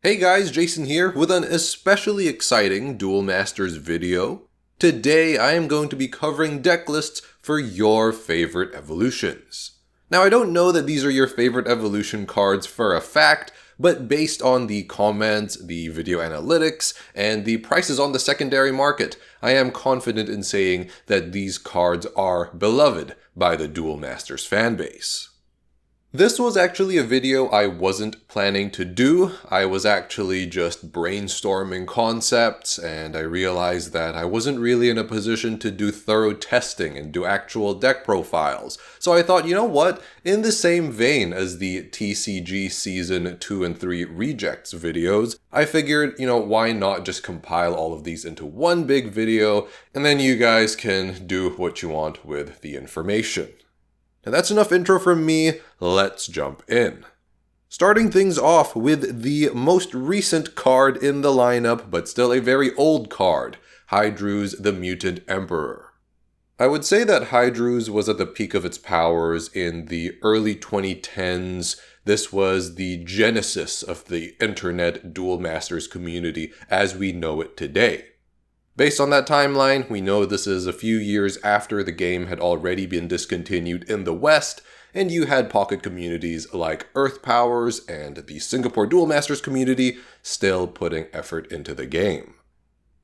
Hey guys, Jason here with an especially exciting Duel Masters video. Today I am going to be covering deck lists for your favorite evolutions. Now I don't know that these are your favorite evolution cards for a fact, but based on the comments, the video analytics, and the prices on the secondary market, I am confident in saying that these cards are beloved by the Duel Masters fanbase. This was actually a video I wasn't planning to do. I was actually just brainstorming concepts, and I realized that I wasn't really in a position to do thorough testing and do actual deck profiles. So I thought, you know what? In the same vein as the TCG Season 2 and 3 Rejects videos, I figured, why not just compile all of these into one big video, and then you guys can do what you want with the information. Now that's enough intro from me, let's jump in. Starting things off with the most recent card in the lineup, but still a very old card, Hydrooze the Mutant Emperor. I would say that Hydrooze was at the peak of its powers in the early 2010s. This was the genesis of the internet Duel Masters community as we know it today. Based on that timeline, we know this is a few years after the game had already been discontinued in the West, and you had pocket communities like Earth Powers and the Singapore Duel Masters community still putting effort into the game.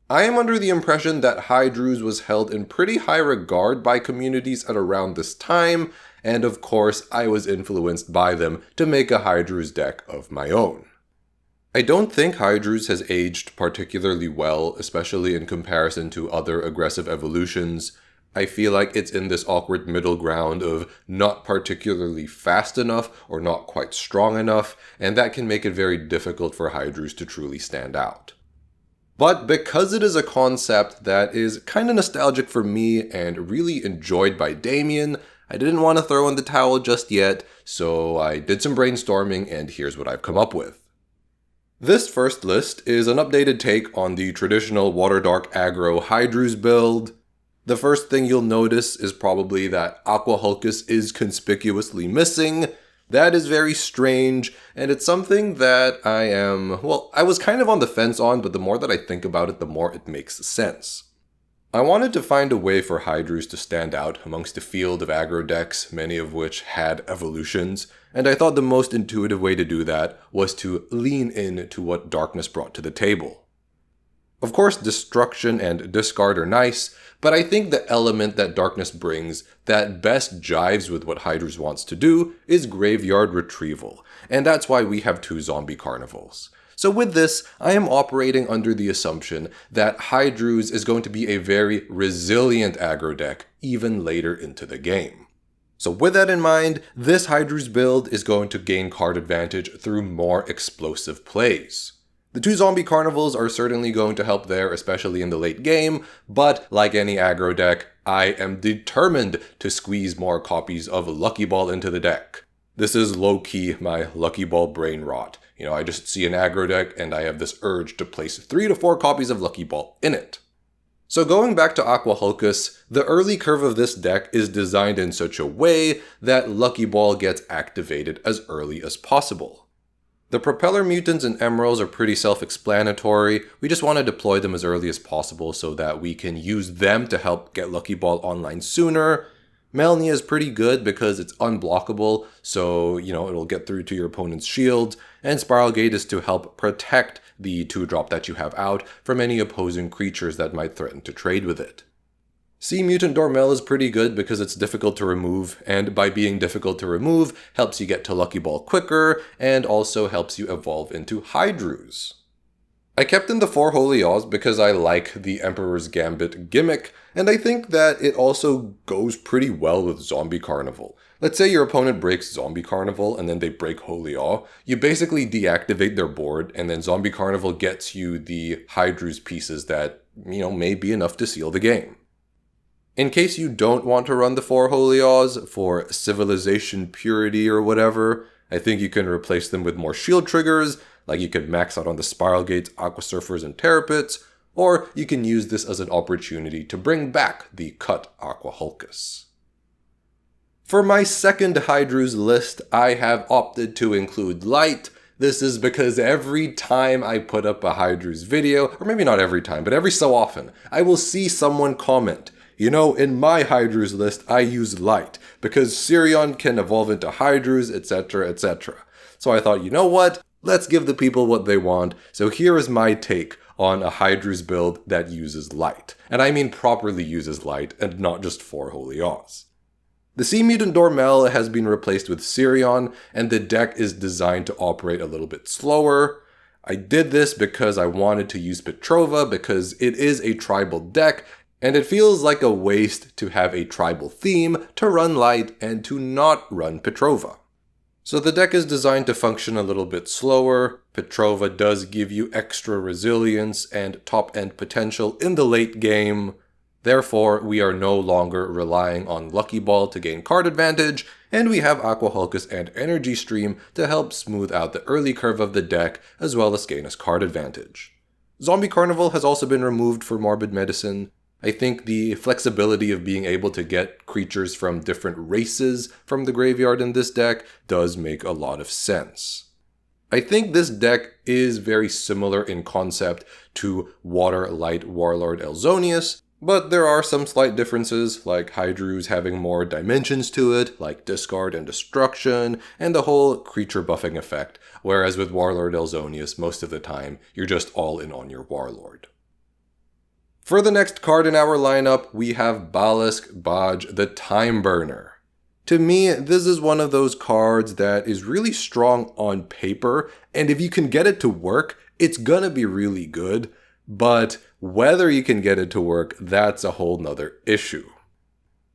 I am under the impression that Hydrooze was held in pretty high regard by communities at around this time, and of course I was influenced by them to make a Hydrooze deck of my own. I don't think Hydrooze has aged particularly well, especially in comparison to other aggressive evolutions. I feel like it's in this awkward middle ground of not particularly fast enough or not quite strong enough, and that can make it very difficult for Hydrooze to truly stand out. But because it is a concept that is kinda nostalgic for me and really enjoyed by Damien, I didn't want to throw in the towel just yet, so I did some brainstorming and here's what I've come up with. This first list is an updated take on the traditional Water Dark aggro Hydrooze build. The first thing you'll notice is probably that Aqua Hulkus is conspicuously missing. That is very strange, and it's something that I was kind of on the fence on, but the more that I think about it, the more it makes sense. I wanted to find a way for Hydrooze to stand out amongst a field of aggro decks, many of which had evolutions, and I thought the most intuitive way to do that was to lean into what Darkness brought to the table. Of course, Destruction and Discard are nice, but I think the element that Darkness brings that best jives with what Hydrooze wants to do is Graveyard Retrieval, and that's why we have 2 Zombie Carnivals. So with this, I am operating under the assumption that Hydrooze is going to be a very resilient aggro deck even later into the game. So with that in mind, this Hydrooze build is going to gain card advantage through more explosive plays. The 2 Zombie Carnivals are certainly going to help there, especially in the late game, but like any aggro deck, I am determined to squeeze more copies of Lucky Ball into the deck. This is low-key my Lucky Ball brain rot. I just see an aggro deck and I have this urge to place 3 to 4 copies of Lucky Ball in it. So going back to Aqua Hulkus, the early curve of this deck is designed in such a way that Lucky Ball gets activated as early as possible. The Propeller Mutants and Emeralds are pretty self-explanatory. We just want to deploy them as early as possible so that we can use them to help get Lucky Ball online sooner. Melnia is pretty good because it's unblockable, so, it'll get through to your opponent's shield, and Spiral Gate is to help protect the 2-drop that you have out from any opposing creatures that might threaten to trade with it. Sea Mutant Dormel is pretty good because it's difficult to remove, and by being difficult to remove, helps you get to Lucky Ball quicker, and also helps you evolve into Hydrooze. I kept in the 4 Holy Oz because I like the Emperor's Gambit gimmick, and I think that it also goes pretty well with Zombie Carnival. Let's say your opponent breaks Zombie Carnival and then they break Holy Awe. You basically deactivate their board, and then Zombie Carnival gets you the Hydrooze pieces that, may be enough to seal the game. In case you don't want to run the 4 Holy Oz for Civilization Purity or whatever, I think you can replace them with more shield triggers, like you could max out on the Spiral Gates, Aqua Surfers, and Terror Pits, or you can use this as an opportunity to bring back the cut Aqua Hulkus. For my second Hydrooze list, I have opted to include Light. This is because every time I put up a Hydrooze video, or maybe not every time, but every so often, I will see someone comment, you know, in my Hydrooze list, I use light, because Sirion can evolve into Hydrooze, etc., etc. So I thought, you know what? Let's give the people what they want. So here is my take on a Hydrooze build that uses light. And I mean properly uses light, and not just 4 Holy Oz. The Sea Mutant Dormel has been replaced with Sirion, and the deck is designed to operate a little bit slower. I did this because I wanted to use Petrova because it is a tribal deck, and it feels like a waste to have a tribal theme to run light and to not run Petrova. So the deck is designed to function a little bit slower. Petrova does give you extra resilience and top-end potential in the late game. Therefore, we are no longer relying on Lucky Ball to gain card advantage, and we have Aqua Hulkus and Energy Stream to help smooth out the early curve of the deck, as well as gain us card advantage. Zombie Carnival has also been removed for Morbid Medicine. I think the flexibility of being able to get creatures from different races from the graveyard in this deck does make a lot of sense. I think this deck is very similar in concept to Water Light Warlord Elzonius, but there are some slight differences, like Hydrooze having more dimensions to it, like discard and destruction, and the whole creature buffing effect, whereas with Warlord Elzonius, most of the time, you're just all in on your Warlord. For the next card in our lineup, we have Balesk Baj, the Time Burner. To me, this is one of those cards that is really strong on paper, and if you can get it to work, it's gonna be really good, but whether you can get it to work, that's a whole nother issue.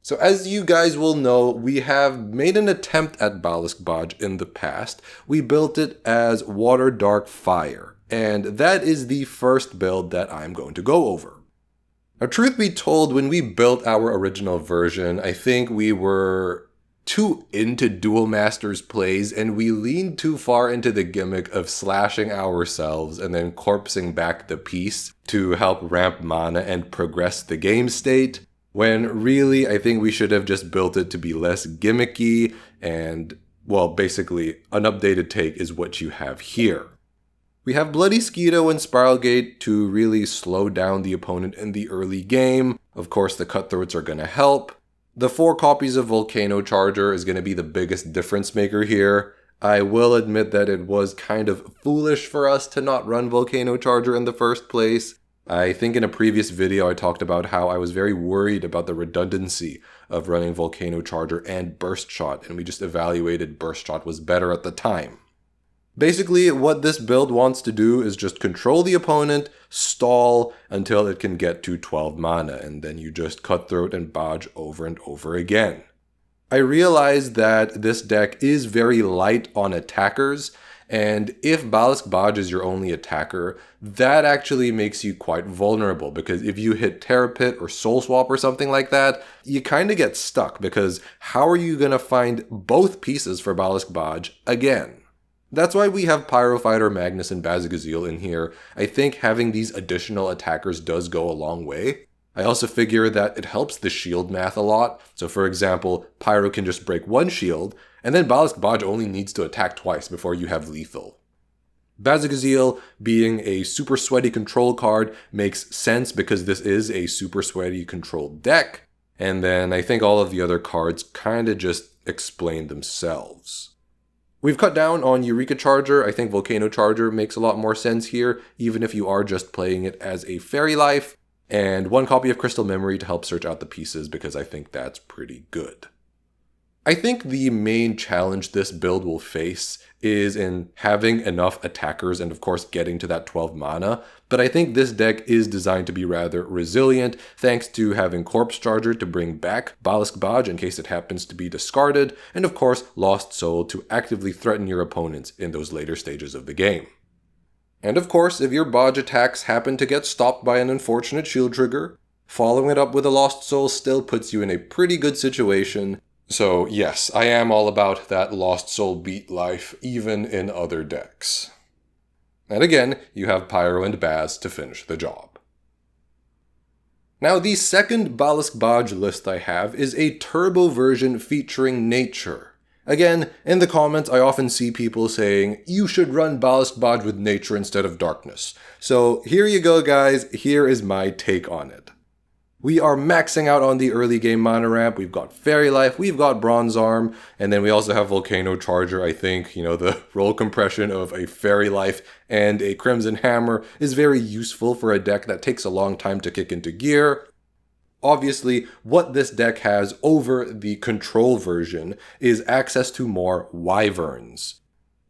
So as you guys will know, we have made an attempt at Balesk Baj in the past. We built it as Water Dark Fire, and that is the first build that I'm going to go over. Now, truth be told, when we built our original version, I think we were too into Duel Masters plays, and we leaned too far into the gimmick of slashing ourselves and then corpsing back the piece to help ramp mana and progress the game state, when really I think we should have just built it to be less gimmicky, and, well, basically, an updated take is what you have here. We have Bloody Skeeto and Spiral Gate to really slow down the opponent in the early game. Of course, the Cutthroats are going to help. The 4 copies of Volcano Charger is going to be the biggest difference maker here. I will admit that it was kind of foolish for us to not run Volcano Charger in the first place. I think in a previous video I talked about how I was very worried about the redundancy of running Volcano Charger and Burst Shot, and we just evaluated Burst Shot was better at the time. Basically, what this build wants to do is just control the opponent, stall until it can get to 12 mana, and then you just Cutthroat and Baj over and over again. I realize that this deck is very light on attackers, and if Balesk Baj is your only attacker, that actually makes you quite vulnerable, because if you hit Terra Pit or Soul Swap or something like that, you kind of get stuck, because how are you going to find both pieces for Balesk Baj again? That's why we have Pyrofighter, Magnus, and Bazagazil in here. I think having these additional attackers does go a long way. I also figure that it helps the shield math a lot. So for example, Pyro can just break 1 shield, and then Balesk Baj only needs to attack twice before you have lethal. Bazagazil, being a super sweaty control card, makes sense because this is a super sweaty controlled deck. And then I think all of the other cards kind of just explain themselves. We've cut down on Eureka Charger. I think Volcano Charger makes a lot more sense here, even if you are just playing it as a Fairy Life, and 1 copy of Crystal Memory to help search out the pieces, because I think that's pretty good. I think the main challenge this build will face is in having enough attackers and of course getting to that 12 mana, but I think this deck is designed to be rather resilient thanks to having Corpse Charger to bring back Balesk Baj in case it happens to be discarded, and of course Lost Soul to actively threaten your opponents in those later stages of the game. And of course, if your Baj attacks happen to get stopped by an unfortunate shield trigger, following it up with a Lost Soul still puts you in a pretty good situation. So yes, I am all about that Lost Soul beat life, even in other decks. And again, you have Pyro and Baz to finish the job. Now, the second Balesk Baj list I have is a turbo version featuring Nature. Again, in the comments, I often see people saying, you should run Balesk Baj with Nature instead of Darkness. So here you go, guys. Here is my take on it. We are maxing out on the early game mana ramp. We've got Fairy Life, we've got Bronze Arm, and then we also have Volcano Charger. I think, the roll compression of a Fairy Life and a Crimson Hammer is very useful for a deck that takes a long time to kick into gear. Obviously, what this deck has over the control version is access to more Wyverns.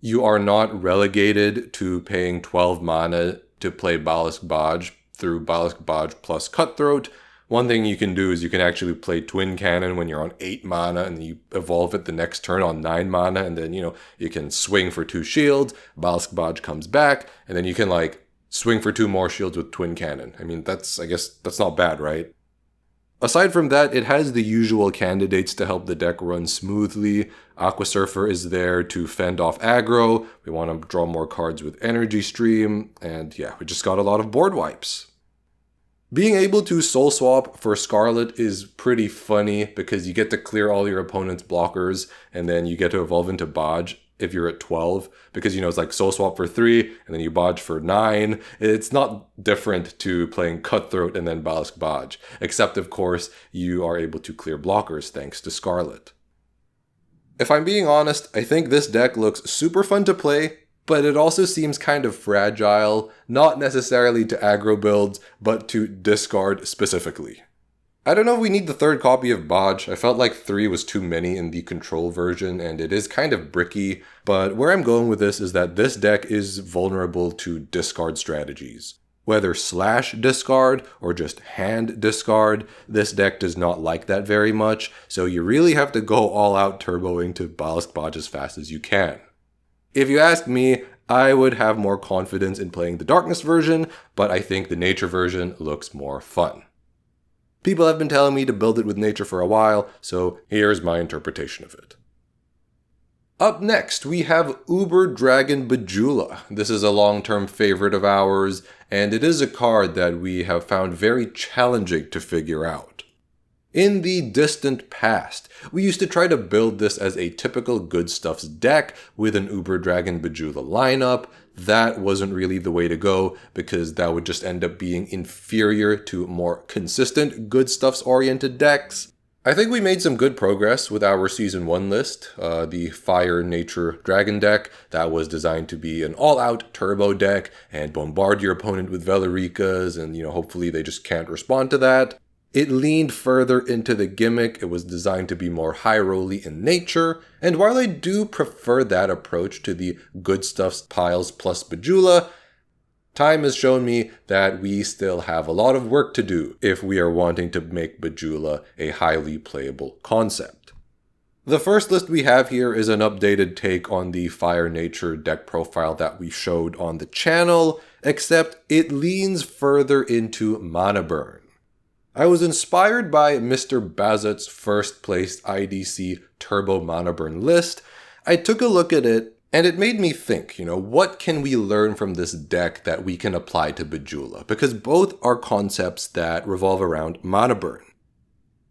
You are not relegated to paying 12 mana to play Balesk Baj through Balesk Baj plus Cutthroat. One thing you can do is you can actually play Twin Cannon when you're on 8 mana and you evolve it the next turn on 9 mana, and then, you can swing for 2 shields, Balesk Baj comes back, and then you can, swing for 2 more shields with Twin Cannon. I mean, I guess that's not bad, right? Aside from that, it has the usual candidates to help the deck run smoothly. Aqua Surfer is there to fend off aggro. We want to draw more cards with Energy Stream. And yeah, we just got a lot of board wipes. Being able to soul swap for Scarlet is pretty funny because you get to clear all your opponent's blockers and then you get to evolve into Baj if you're at 12, because it's like soul swap for 3 and then you Baj for 9. It's not different to playing Cutthroat and then Balesk Baj, except of course you are able to clear blockers thanks to Scarlet. If I'm being honest, I think this deck looks super fun to play, but it also seems kind of fragile, not necessarily to aggro builds, but to discard specifically. I don't know if we need the 3rd copy of Baj. I felt like 3 was too many in the control version, and it is kind of bricky, but where I'm going with this is that this deck is vulnerable to discard strategies. Whether slash discard or just hand discard, this deck does not like that very much, so you really have to go all out turboing to Balesk Baj as fast as you can. If you ask me, I would have more confidence in playing the Darkness version, but I think the Nature version looks more fun. People have been telling me to build it with Nature for a while, so here's my interpretation of it. Up next, we have Uberdragon Bajula. This is a long-term favorite of ours, and it is a card that we have found very challenging to figure out. In the distant past, we used to try to build this as a typical Good Stuffs deck with an Uberdragon Bajula lineup. That wasn't really the way to go because that would just end up being inferior to more consistent Good Stuffs oriented decks. I think we made some good progress with our Season 1 list, the Fire Nature Dragon deck that was designed to be an all-out turbo deck and bombard your opponent with Velorikas and, hopefully they just can't respond to that. It leaned further into the gimmick. It was designed to be more high-rolly in nature, and while I do prefer that approach to the Good Stuffs piles plus Bajula, time has shown me that we still have a lot of work to do if we are wanting to make Bajula a highly playable concept. The first list we have here is an updated take on the Fire Nature deck profile that we showed on the channel, except it leans further into mana burn. I was inspired by Mr. Bazzett's first placed IDC Turbo Mana Burn list. I took a look at it, and it made me think, what can we learn from this deck that we can apply to Bajula? Because both are concepts that revolve around mana burn.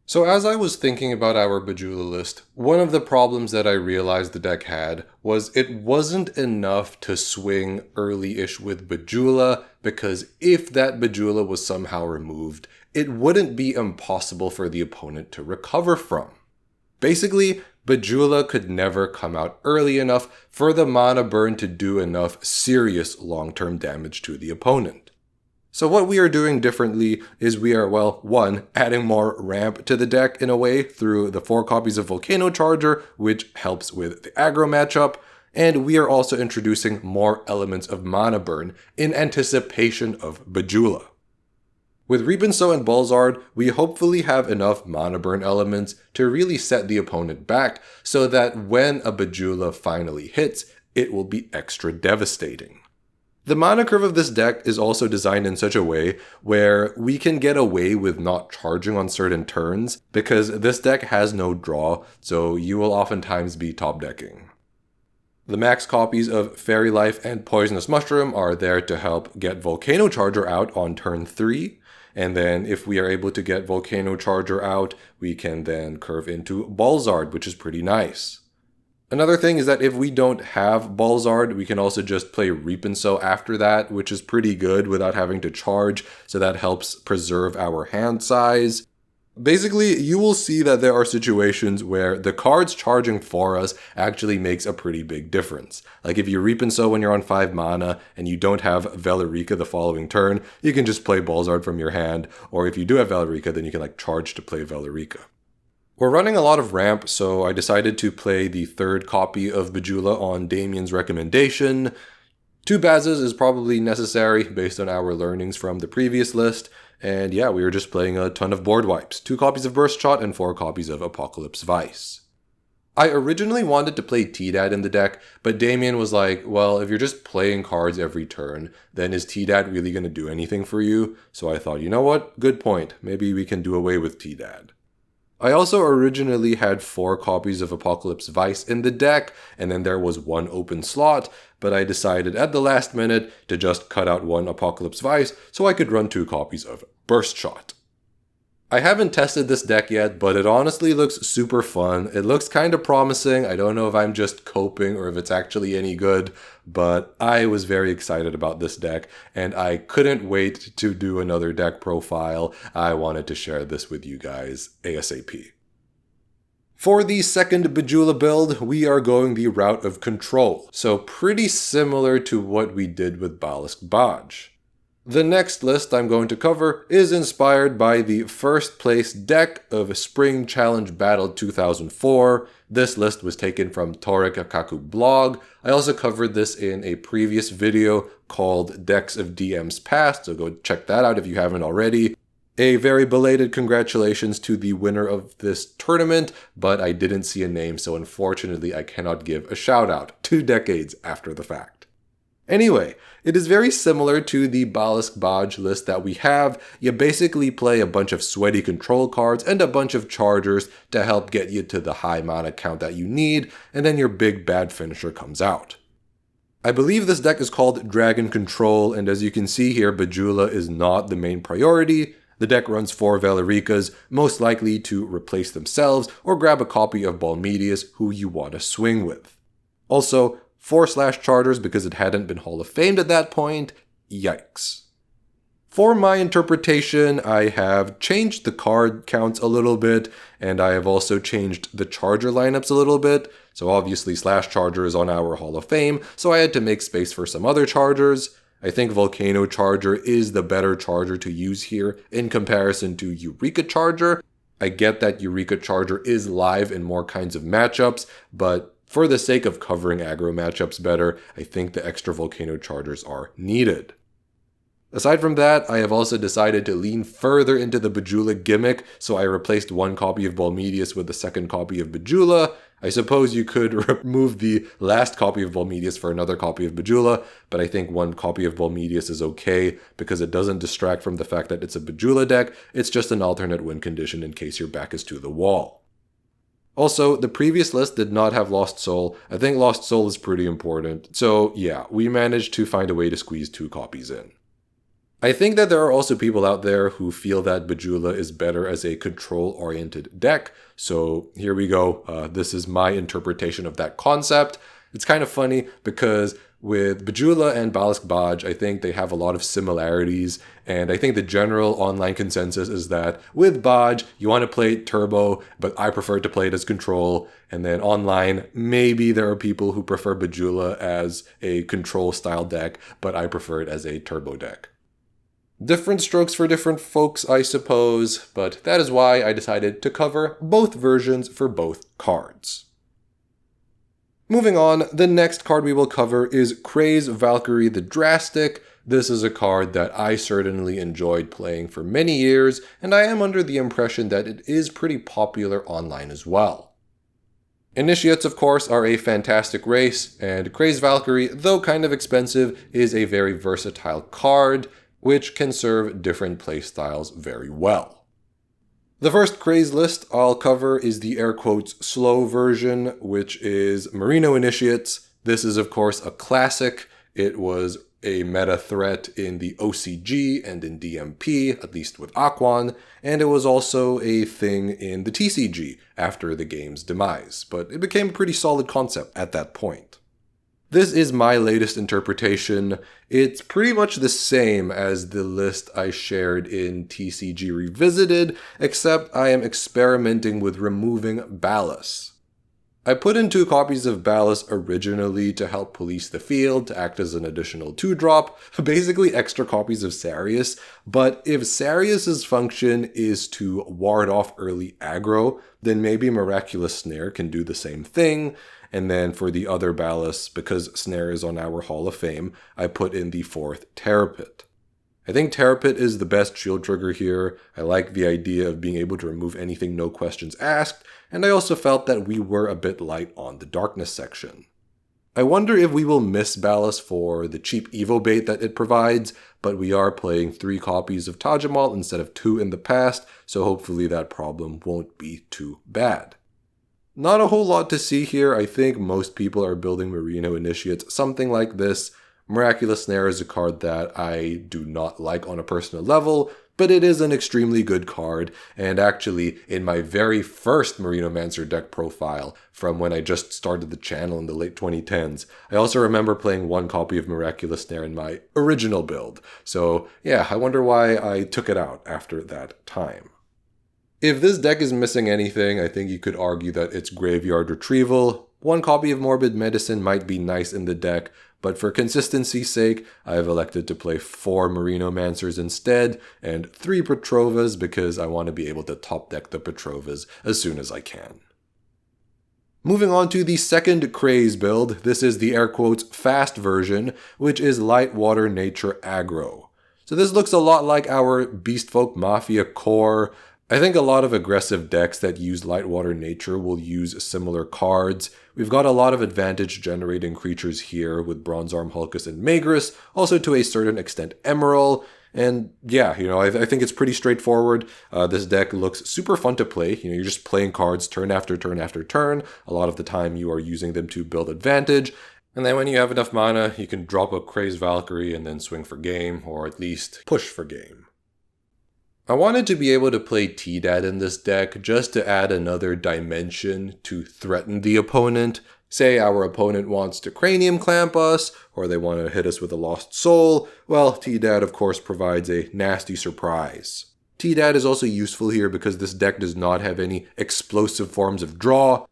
So as I was thinking about our Bajula list, one of the problems that I realized the deck had was it wasn't enough to swing early-ish with Bajula, because if that Bajula was somehow removed, it wouldn't be impossible for the opponent to recover from. Basically, Bajula could never come out early enough for the mana burn to do enough serious long-term damage to the opponent. So what we are doing differently is we are, one, adding more ramp to the deck in a way through the 4 copies of Volcano Charger, which helps with the aggro matchup, and we are also introducing more elements of mana burn in anticipation of Bajula. With Rebinso and Balzard, we hopefully have enough mana burn elements to really set the opponent back so that when a Bajula finally hits, it will be extra devastating. The mana curve of this deck is also designed in such a way where we can get away with not charging on certain turns because this deck has no draw, so you will oftentimes be top decking. The max copies of Fairy Life and Poisonous Mushroom are there to help get Volcano Charger out on turn 3. And then if we are able to get Volcano Charger out, we can then curve into Balzard, which is pretty nice. Another thing is that if we don't have Balzard, we can also just play Reap and Sow after that, which is pretty good without having to charge, so that helps preserve our hand size. Basically, you will see that there are situations where the cards charging for us actually makes a pretty big difference. Like if you Reap and Sow when you're on 5 mana and you don't have Velerica the following turn, you can just play Balzard from your hand, or if you do have Velerica, then you can charge to play Velerica. We're running a lot of ramp, so I decided to play the 3rd copy of Bajula on Damien's recommendation. 2 Bazes is probably necessary based on our learnings from the previous list. And yeah, we were just playing a ton of board wipes. 2 copies of Burst Shot and 4 copies of Apocalypse Vice. I originally wanted to play T-Dad in the deck, but Damien was like, well, if you're just playing cards every turn, then is T-Dad really going to do anything for you? So I thought, you know what? Good point. Maybe we can do away with T-Dad. I also originally had 4 copies of Apocalypse Vice in the deck, and then there was 1 open slot, but I decided at the last minute to just cut out 1 Apocalypse Vice so I could run 2 copies of Burst Shot. I haven't tested this deck yet, but it honestly looks super fun. It looks kind of promising. I don't know if I'm just coping or if it's actually any good, but I was very excited about this deck, and I couldn't wait to do another deck profile. I wanted to share this with you guys ASAP. For the second Bajula build, we are going the route of control, so pretty similar to what we did with Balesk Baj. The next list I'm going to cover is inspired by the first place deck of Spring Challenge Battle 2004. This list was taken from Torek Akaku blog. I also covered this in a previous video called Decks of DM's Past, so go check that out if you haven't already. A very belated congratulations to the winner of this tournament, but I didn't see a name, so unfortunately I cannot give a shout out 2 decades after the fact. Anyway, it is very similar to the Balesk Baj list that we have. You basically play a bunch of sweaty control cards and a bunch of chargers to help get you to the high mana count that you need, and then your big bad finisher comes out. I believe this deck is called Dragon Control, and as you can see here, Bajula is not the main priority. The deck runs 4 Velericas, most likely to replace themselves or grab a copy of Balmedius who you want to swing with. Also, 4/ charters because it hadn't been Hall of Famed at that point. Yikes. For my interpretation, I have changed the card counts a little bit, and I have also changed the charger lineups a little bit. So obviously /charger is on our Hall of Fame, so I had to make space for some other chargers. I think Volcano Charger is the better charger to use here in comparison to Eureka Charger. I get that Eureka Charger is live in more kinds of matchups, but for the sake of covering aggro matchups better, I think the extra Volcano Chargers are needed. Aside from that, I have also decided to lean further into the Bajula gimmick, so I replaced 1 copy of Balmedius with the 2nd copy of Bajula. I suppose you could remove the last copy of Balmedius for another copy of Bajula, but I think 1 copy of Balmedius is okay because it doesn't distract from the fact that it's a Bajula deck. It's just an alternate win condition in case your back is to the wall. Also, the previous list did not have Lost Soul. I think Lost Soul is pretty important. So yeah, we managed to find a way to squeeze 2 copies in. I think that there are also people out there who feel that Bajula is better as a control-oriented deck. So here we go. This is my interpretation of that concept. It's kind of funny because with Bajula and Balesk Baj, I think they have a lot of similarities, and I think the general online consensus is that with Baj, you want to play it turbo, but I prefer to play it as control, and then online, maybe there are people who prefer Bajula as a control-style deck, but I prefer it as a turbo deck. Different strokes for different folks, I suppose, but that is why I decided to cover both versions for both cards. Moving on, the next card we will cover is Craze Valkyrie the Drastic. This is a card that I certainly enjoyed playing for many years, and I am under the impression that it is pretty popular online as well. Initiates, of course, are a fantastic race, and Craze Valkyrie, though kind of expensive, is a very versatile card, which can serve different playstyles very well. The first Craze list I'll cover is the air quotes slow version, which is Merino Initiates. This is of course a classic. It was a meta threat in the OCG and in DMP, at least with Aquan, and it was also a thing in the TCG after the game's demise, but it became a pretty solid concept at that point. This is my latest interpretation. It's pretty much the same as the list I shared in TCG Revisited, except I am experimenting with removing Ballast. I put in 2 copies of Ballast originally to help police the field, to act as an additional 2-drop, basically extra copies of Sarius, but if Sarius's function is to ward off early aggro, then maybe Miraculous Snare can do the same thing, and then for the other Ballast, because Snare is on our Hall of Fame, I put in the 4th Terrapit. I think Terrapit is the best shield trigger here. I like the idea of being able to remove anything no questions asked, and I also felt that we were a bit light on the darkness section. I wonder if we will miss Ballast for the cheap Evo bait that it provides, but we are playing 3 copies of Tajamal instead of 2 in the past, so hopefully that problem won't be too bad. Not a whole lot to see here. I think most people are building Merino Initiates something like this. Miraculous Snare is a card that I do not like on a personal level, but it is an extremely good card, and actually, in my very first Marinomancer deck profile, from when I just started the channel in the late 2010s, I also remember playing 1 copy of Miraculous Snare in my original build. So yeah, I wonder why I took it out after that time. If this deck is missing anything, I think you could argue that it's Graveyard Retrieval. 1 copy of Morbid Medicine might be nice in the deck, but for consistency's sake, I have elected to play 4 Marinomancers instead, and 3 Petrovas because I want to be able to top deck the Petrovas as soon as I can. Moving on to the second Craze build, this is the air quotes fast version, which is Light Water Nature Aggro. So this looks a lot like our Beastfolk Mafia core. I think a lot of aggressive decks that use Light Water Nature will use similar cards. We've got a lot of advantage generating creatures here with Bronzearm, Hulkus, and Magrus, also to a certain extent Emerald, and yeah, I think it's pretty straightforward. This deck looks super fun to play. You're just playing cards turn after turn after turn. A lot of the time you are using them to build advantage, and then when you have enough mana, you can drop a Craze Valkyrie and then swing for game, or at least push for game. I wanted to be able to play T-Dat in this deck just to add another dimension to threaten the opponent. Say our opponent wants to Cranium Clamp us, or they want to hit us with a Lost Soul. Well, T-Dat of course provides a nasty surprise. T-Dat is also useful here because this deck does not have any explosive forms of draw.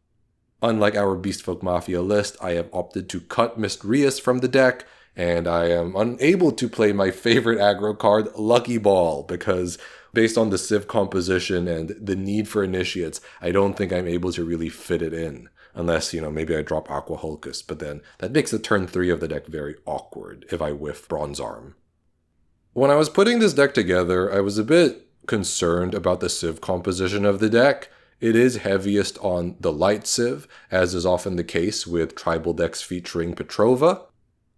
Unlike our Beastfolk Mafia list, I have opted to cut Mistreus from the deck, and I am unable to play my favorite aggro card, Lucky Ball, because based on the Civ composition and the need for initiates, I don't think I'm able to really fit it in. Unless, maybe I drop Aqua Hulkus, but then that makes the turn 3 of the deck very awkward if I whiff Bronzearm. When I was putting this deck together, I was a bit concerned about the Civ composition of the deck. It is heaviest on the light Civ, as is often the case with tribal decks featuring Petrova.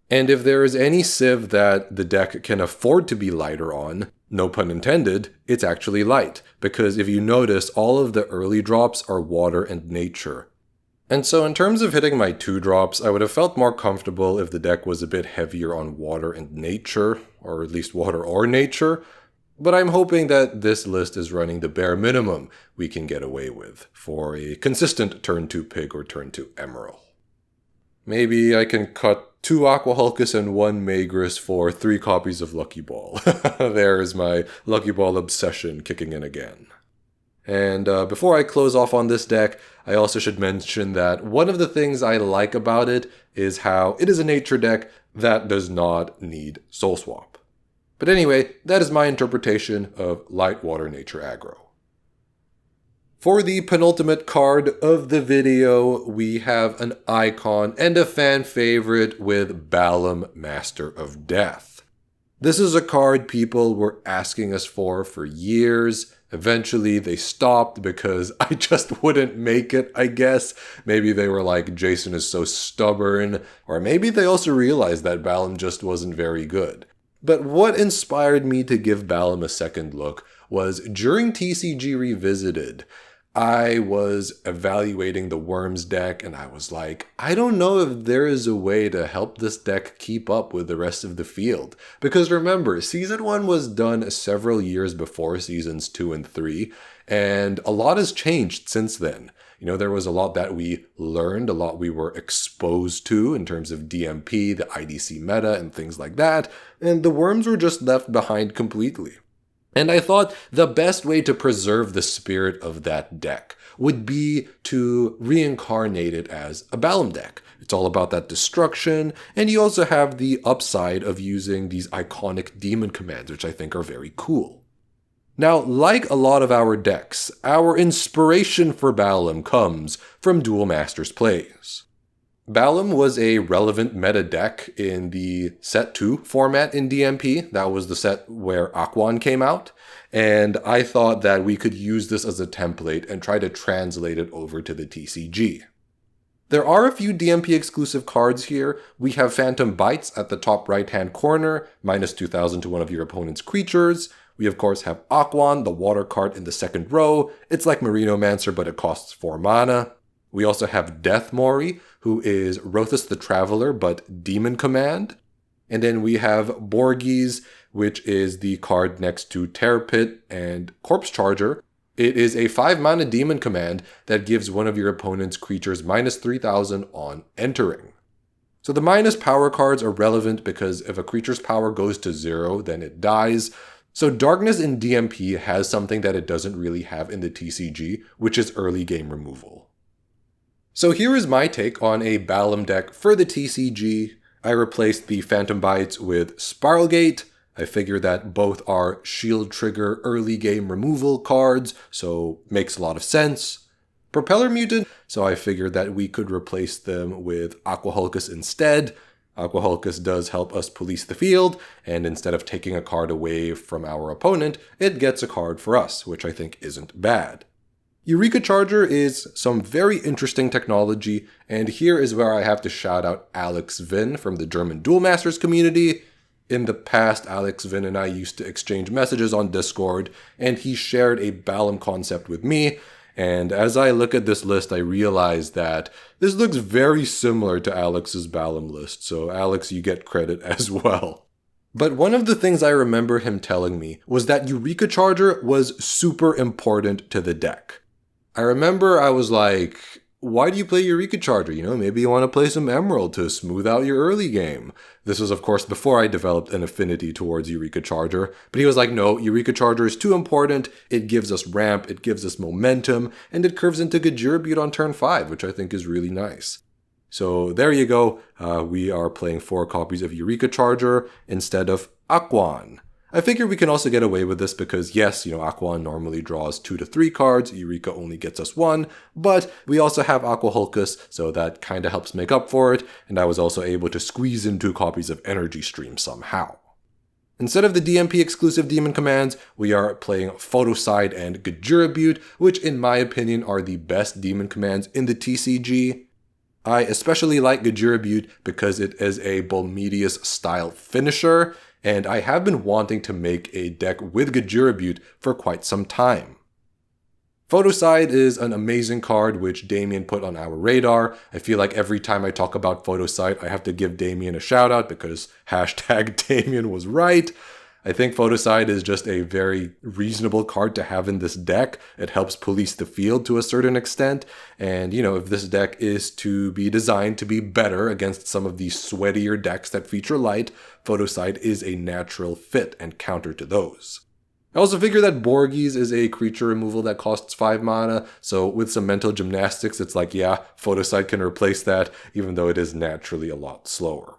And if there is any Civ that the deck can afford to be lighter on, no pun intended, it's actually light, because if you notice, all of the early drops are water and nature. And so in terms of hitting my 2-drops, I would have felt more comfortable if the deck was a bit heavier on water and nature, or at least water or nature, but I'm hoping that this list is running the bare minimum we can get away with for a consistent turn 2 Pig or turn 2 Emerald. Maybe I can cut 2 Aqua Hulkus and 1 Magrus for 3 copies of Lucky Ball. There's my Lucky Ball obsession kicking in again. And before I close off on this deck, I also should mention that one of the things I like about it is how it is a nature deck that does not need Soul Swap. But anyway, that is my interpretation of Light Water Nature Aggro. For the penultimate card of the video, we have an icon and a fan favorite with Balum, Master of Death. This is a card people were asking us for years. Eventually they stopped because I just wouldn't make it, I guess. Maybe they were like, Jason is so stubborn, or maybe they also realized that Balum just wasn't very good. But what inspired me to give Balum a second look was during TCG Revisited, I was evaluating the Worms deck and I was like, I don't know if there is a way to help this deck keep up with the rest of the field. Because remember, Season 1 was done several years before Seasons 2 and 3, and a lot has changed since then. You know, there was a lot that we learned, a lot we were exposed to in terms of DMP, the IDC meta, and things like that, and the Worms were just left behind completely. And I thought the best way to preserve the spirit of that deck would be to reincarnate it as a Ballom deck. It's all about that destruction, and you also have the upside of using these iconic demon commands, which I think are very cool. Now, like a lot of our decks, our inspiration for Ballom comes from Duel Masters plays. Ballom was a relevant meta deck in the Set 2 format in DMP. That was the set where Aquan came out. And I thought that we could use this as a template and try to translate it over to the TCG. There are a few DMP exclusive cards here. We have Phantom Bites at the top right-hand corner, minus 2,000 to one of your opponent's creatures. We of course have Aquan, the water card in the second row. It's like Marinomancer, but it costs 4 mana. We also have Death Mori, who is Rothus the Traveler, but Demon Command. And then we have Borgies, which is the card next to Terror Pit and Corpse Charger. It is a 5-mana Demon Command that gives one of your opponent's creatures minus 3,000 on entering. So the minus power cards are relevant because if a creature's power goes to 0, then it dies. So Darkness in DMP has something that it doesn't really have in the TCG, which is early game removal. So here is my take on a Ballom deck for the TCG. I replaced the Phantom Bites with Spiral Gate. I figure that both are shield trigger early game removal cards, so makes a lot of sense. Propeller Mutant, so I figured that we could replace them with Aqua Hulkus instead. Aqua Hulkus does help us police the field, and instead of taking a card away from our opponent, it gets a card for us, which I think isn't bad. Eureka Charger is some very interesting technology, and here is where I have to shout out Alex Vin from the German Duel Masters community. In the past, Alex Vin and I used to exchange messages on Discord, and he shared a Ballom concept with me, and as I look at this list, I realize that this looks very similar to Alex's Ballom list, so Alex, you get credit as well. But one of the things I remember him telling me was that Eureka Charger was super important to the deck. I remember I was like, why do you play Eureka Charger? You know, maybe you want to play some Emerald to smooth out your early game. This was, of course, before I developed an affinity towards Eureka Charger. But he was like, no, Eureka Charger is too important. It gives us ramp, it gives us momentum, and it curves into Gajirabute on turn 5, which I think is really nice. So there you go. We are playing 4 copies of Eureka Charger instead of Aquan. I figure we can also get away with this because yes, Aquan normally draws 2 to 3 cards, Eureka only gets us 1, but we also have Aqua Hulkus, so that kinda helps make up for it, and I was also able to squeeze in 2 copies of Energy Stream somehow. Instead of the DMP exclusive demon commands, we are playing Photocide and Gajirabute, which in my opinion are the best demon commands in the TCG. I especially like Gajirabute because it is a Bolmedius style finisher, and I have been wanting to make a deck with Gajirabute for quite some time. Photocide is an amazing card which Damien put on our radar. I feel like every time I talk about Photocide, I have to give Damien a shout out because hashtag Damien was right. I think Photocide is just a very reasonable card to have in this deck. It helps police the field to a certain extent. And, if this deck is to be designed to be better against some of these sweatier decks that feature light, Photocide is a natural fit and counter to those. I also figure that Borgies is a creature removal that costs 5 mana, so with some mental gymnastics, it's like, yeah, Photocide can replace that, even though it is naturally a lot slower.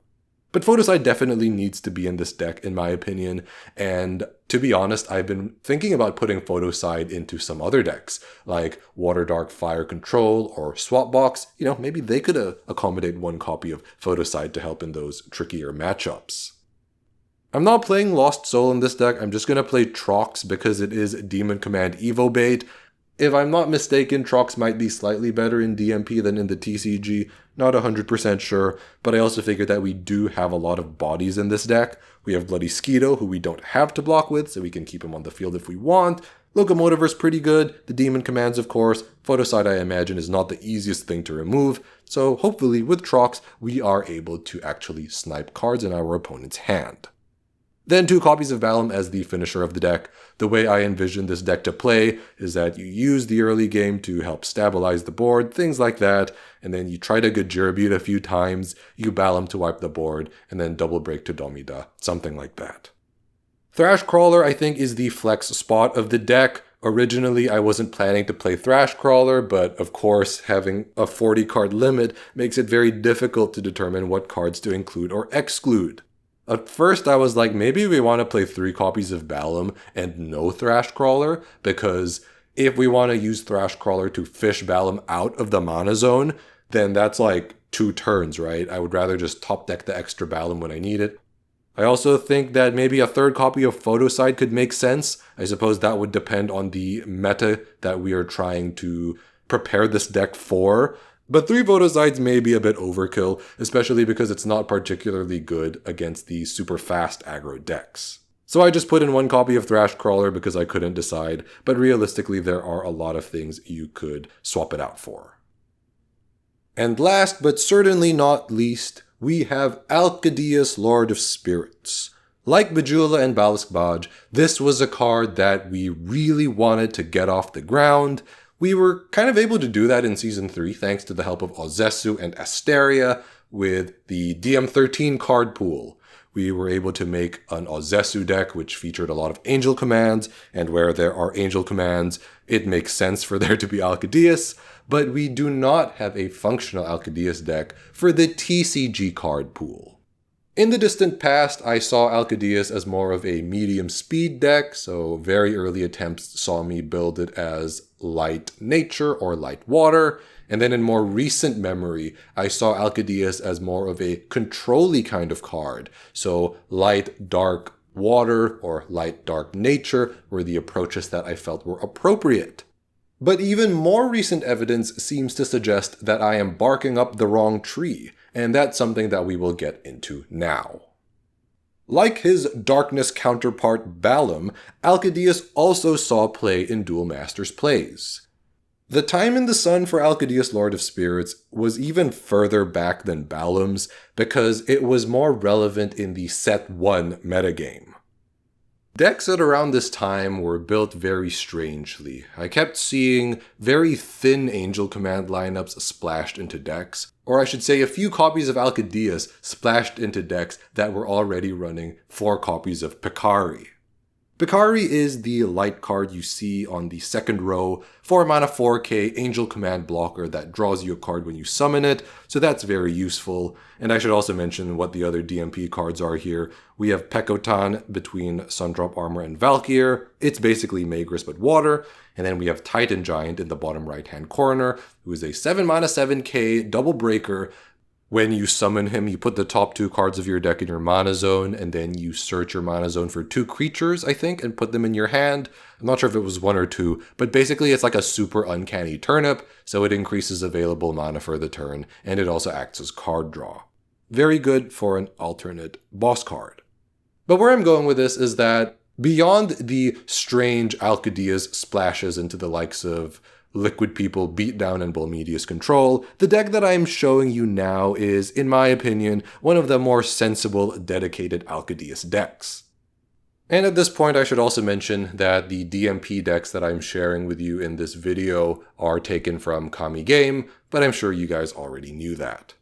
But Photocide definitely needs to be in this deck, in my opinion, and to be honest, I've been thinking about putting Photocide into some other decks, like Water Dark Fire Control or Swapbox. Maybe they could accommodate 1 copy of Photocide to help in those trickier matchups. I'm not playing Lost Soul in this deck, I'm just going to play Trox because it is Demon Command Evo bait. If I'm not mistaken, Trox might be slightly better in DMP than in the TCG. Not 100% sure, but I also figured that we do have a lot of bodies in this deck. We have Bloody Skeeto, who we don't have to block with, so we can keep him on the field if we want. Locomotiver's pretty good. The Demon Commands, of course. Photoside, I imagine, is not the easiest thing to remove, so hopefully with Trox, we are able to actually snipe cards in our opponent's hand. Then 2 copies of Balum as the finisher of the deck. The way I envision this deck to play is that you use the early game to help stabilize the board, things like that, and then you try to Gajira a few times, you Balum to wipe the board, and then double break to Domida, something like that. Thrashcrawler, I think, is the flex spot of the deck. Originally, I wasn't planning to play Thrashcrawler, but of course, having a 40 card limit makes it very difficult to determine what cards to include or exclude. At first, I was like, maybe we want to play 3 copies of Balum and no Thrashcrawler, because if we want to use Thrashcrawler to fish Balum out of the mana zone, then that's like 2 turns, right? I would rather just top deck the extra Balum when I need it. I also think that maybe a 3rd copy of Photoside could make sense. I suppose that would depend on the meta that we are trying to prepare this deck for. But 3 Photosides may be a bit overkill, especially because it's not particularly good against the super fast aggro decks. So I just put in 1 copy of Thrashcrawler because I couldn't decide, but realistically there are a lot of things you could swap it out for. And last but certainly not least, we have Alcadeias, Lord of Spirits. Like Bajula and Balesk Baj, this was a card that we really wanted to get off the ground. We were kind of able to do that in Season 3 thanks to the help of Ozesu and Asteria with the DM13 card pool. We were able to make an Ozesu deck which featured a lot of angel commands, and where there are angel commands, it makes sense for there to be Alcadeias, but we do not have a functional Alcadeias deck for the TCG card pool. In the distant past, I saw Alcadeias as more of a medium speed deck, so very early attempts saw me build it as light nature or light water, and then in more recent memory, I saw Alcadeias as more of a control-y kind of card, so light dark water or light dark nature were the approaches that I felt were appropriate. But even more recent evidence seems to suggest that I am barking up the wrong tree, and that's something that we will get into now. Like his darkness counterpart Balum, Alcadeias also saw play in Duel Masters plays. The time in the sun for Alcadeias Lord of Spirits was even further back than Balum's because it was more relevant in the Set 1 metagame. Decks at around this time were built very strangely. I kept seeing very thin Angel Command lineups splashed into decks, or I should say a few copies of Alcadeias splashed into decks that were already running 4 copies of Picari. Picari is the light card you see on the second row, 4 mana 4k Angel Command blocker that draws you a card when you summon it, so that's very useful. And I should also mention what the other DMP cards are here. We have Pekotan between Sundrop Armor and Valkyr. It's basically Magress but water. And then we have Titan Giant in the bottom right hand corner, who is a 7 mana 7k double breaker. When you summon him, you put the top 2 cards of your deck in your mana zone, and then you search your mana zone for 2 creatures, I think, and put them in your hand. I'm not sure if it was 1 or 2, but basically it's like a super uncanny turnip, so it increases available mana for the turn, and it also acts as card draw. Very good for an alternate boss card. But where I'm going with this is that beyond the strange Alcadeias splashes into the likes of Liquid People, Beatdown, and Bolmedius Control, the deck that I am showing you now is, in my opinion, one of the more sensible, dedicated Alcadeias decks. And at this point, I should also mention that the DMP decks that I'm sharing with you in this video are taken from Kami Game, but I'm sure you guys already knew that.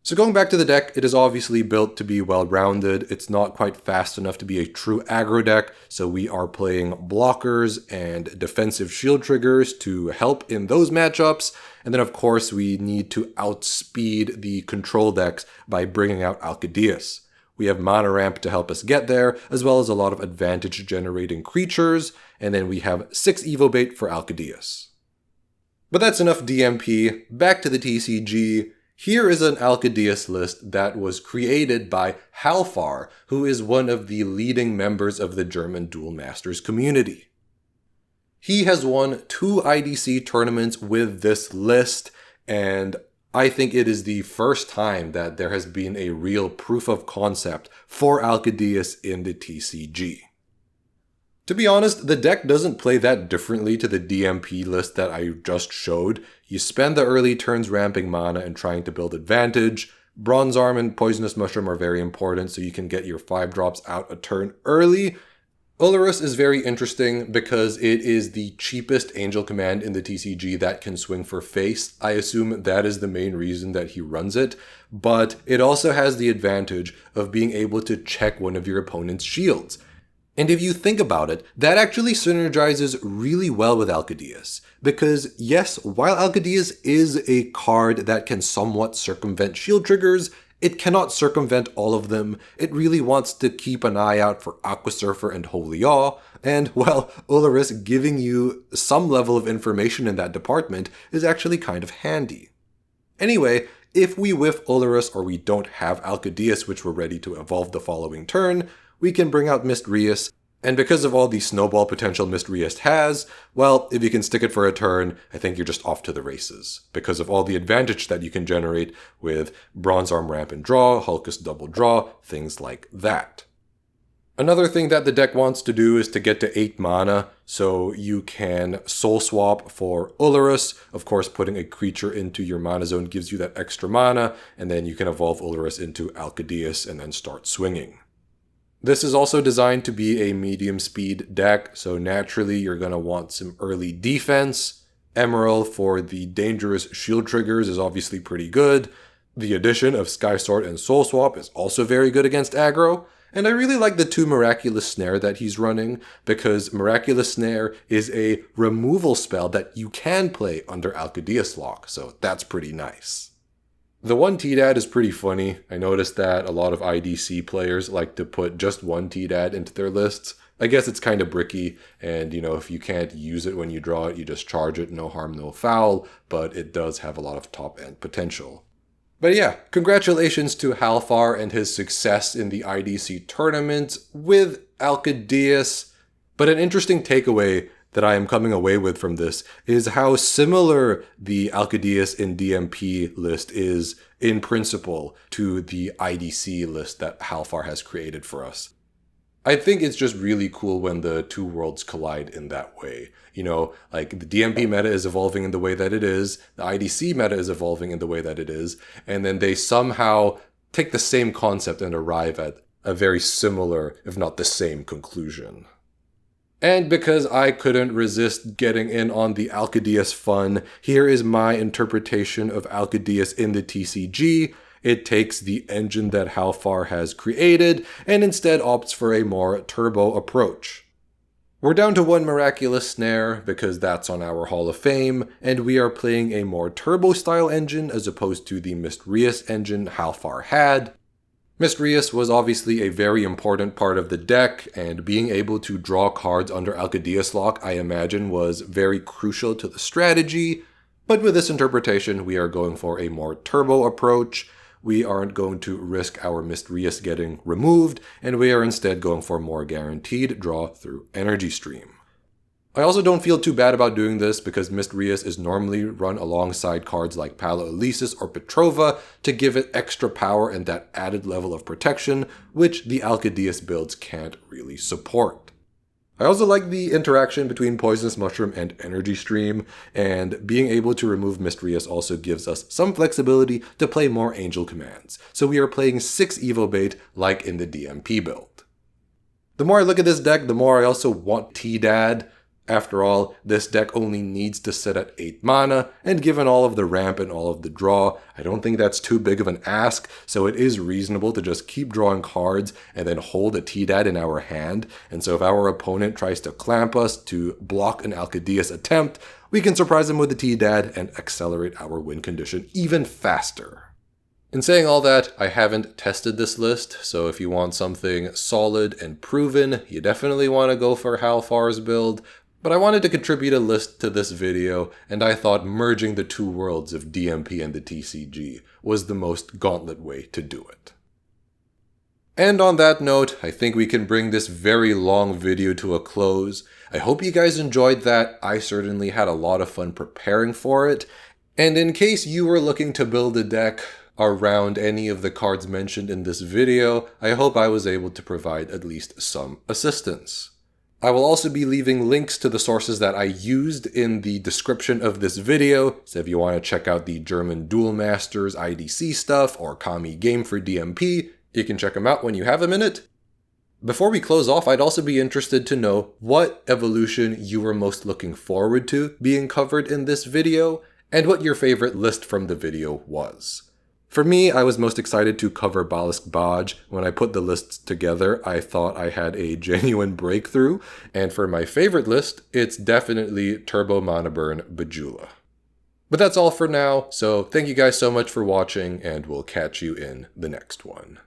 So going back to the deck, it is obviously built to be well-rounded. It's not quite fast enough to be a true aggro deck, so we are playing blockers and defensive shield triggers to help in those matchups. And then of course we need to outspeed the control decks by bringing out Alcadeias. We have mana ramp to help us get there, as well as a lot of advantage generating creatures, and then we have 6 Evo bait for Alcadeias. But that's enough DMP, back to the TCG. Here is an Alcadeias list that was created by Halfar, who is one of the leading members of the German Duel Masters community. He has won 2 IDC tournaments with this list, and I think it is the first time that there has been a real proof of concept for Alcadeias in the TCG. To be honest, the deck doesn't play that differently to the DMP list that I just showed. You spend the early turns ramping mana and trying to build advantage. Bronze Arm and Poisonous Mushroom are very important, so you can get your 5 drops out a turn early. Uberdragon is very interesting because it is the cheapest angel command in the TCG that can swing for face. I assume that is the main reason that he runs it, but it also has the advantage of being able to check one of your opponent's shields. And if you think about it, that actually synergizes really well with Alcadeias. Because yes, while Alcadeias is a card that can somewhat circumvent shield triggers, it cannot circumvent all of them. It really wants to keep an eye out for Aqua Surfer and Holy Awe, and well, Uberdragon giving you some level of information in that department is actually kind of handy. Anyway, if we whiff Uberdragon or we don't have Alcadeias, which we're ready to evolve the following turn, we can bring out Mistreus, and because of all the snowball potential Mistreus has, well, if you can stick it for a turn, I think you're just off to the races, because of all the advantage that you can generate with Bronze Arm ramp and draw, Hulkus double draw, things like that. Another thing that the deck wants to do is to get to 8 mana, so you can soul swap for Uberdragon. Of course, putting a creature into your mana zone gives you that extra mana, and then you can evolve Uberdragon into Alcadeias and then start swinging. This is also designed to be a medium speed deck, so naturally you're going to want some early defense. Emerald for the dangerous shield triggers is obviously pretty good. The addition of Sky Sword and Soul Swap is also very good against aggro. And I really like the 2 Miraculous Snare that he's running, because Miraculous Snare is a removal spell that you can play under Alcadeias lock, so that's pretty nice. The 1 TDAD is pretty funny. I noticed that a lot of IDC players like to put just 1 TDAD into their lists. I guess it's kind of bricky, and if you can't use it when you draw it, you just charge it, no harm, no foul, but it does have a lot of top-end potential. But yeah, congratulations to Halfar and his success in the IDC tournament with Alcadeias. But an interesting takeaway that I am coming away with from this is how similar the Alcadeias in DMP list is in principle to the IDC list that Halfar has created for us. I think it's just really cool when the 2 worlds collide in that way. Like the DMP meta is evolving in the way that it is, the IDC meta is evolving in the way that it is, and then they somehow take the same concept and arrive at a very similar, if not the same, conclusion. And because I couldn't resist getting in on the Alcadeias fun, here is my interpretation of Alcadeias in the TCG. It takes the engine that Halfar has created and instead opts for a more turbo approach. We're down to 1 Miraculous Snare because that's on our Hall of Fame, and we are playing a more turbo-style engine as opposed to the Mistreus engine Halfar had. Mistreus was obviously a very important part of the deck, and being able to draw cards under Alcadeias lock, I imagine, was very crucial to the strategy. But with this interpretation, we are going for a more turbo approach. We aren't going to risk our Mistreus getting removed, and we are instead going for more guaranteed draw through Energy Stream. I also don't feel too bad about doing this because Mistreus is normally run alongside cards like Palo-Alesis or Petrova to give it extra power and that added level of protection, which the Alcadeias builds can't really support. I also like the interaction between Poisonous Mushroom and Energy Stream, and being able to remove Mistreus also gives us some flexibility to play more Angel commands, so we are playing 6 Evo Bait like in the DMP build. The more I look at this deck, the more I also want TDAD. After all, this deck only needs to sit at 8 mana, and given all of the ramp and all of the draw, I don't think that's too big of an ask, so it is reasonable to just keep drawing cards and then hold a TDAD in our hand, and so if our opponent tries to clamp us to block an Alcadeias attempt, we can surprise them with a TDAD and accelerate our win condition even faster. In saying all that, I haven't tested this list, so if you want something solid and proven, you definitely want to go for Halfar's build. But I wanted to contribute a list to this video, and I thought merging the 2 worlds of DMP and the TCG was the most gauntlet way to do it. And on that note, I think we can bring this very long video to a close. I hope you guys enjoyed that. I certainly had a lot of fun preparing for it. And in case you were looking to build a deck around any of the cards mentioned in this video, I hope I was able to provide at least some assistance. I will also be leaving links to the sources that I used in the description of this video, so if you want to check out the German Duel Masters IDC stuff or Kami game for DMP, you can check them out when you have a minute. Before we close off, I'd also be interested to know what evolution you were most looking forward to being covered in this video, and what your favorite list from the video was. For me, I was most excited to cover Balesk Baj. When I put the lists together, I thought I had a genuine breakthrough, and for my favorite list, it's definitely Turbo Monoburn Bajula. But that's all for now, so thank you guys so much for watching, and we'll catch you in the next one.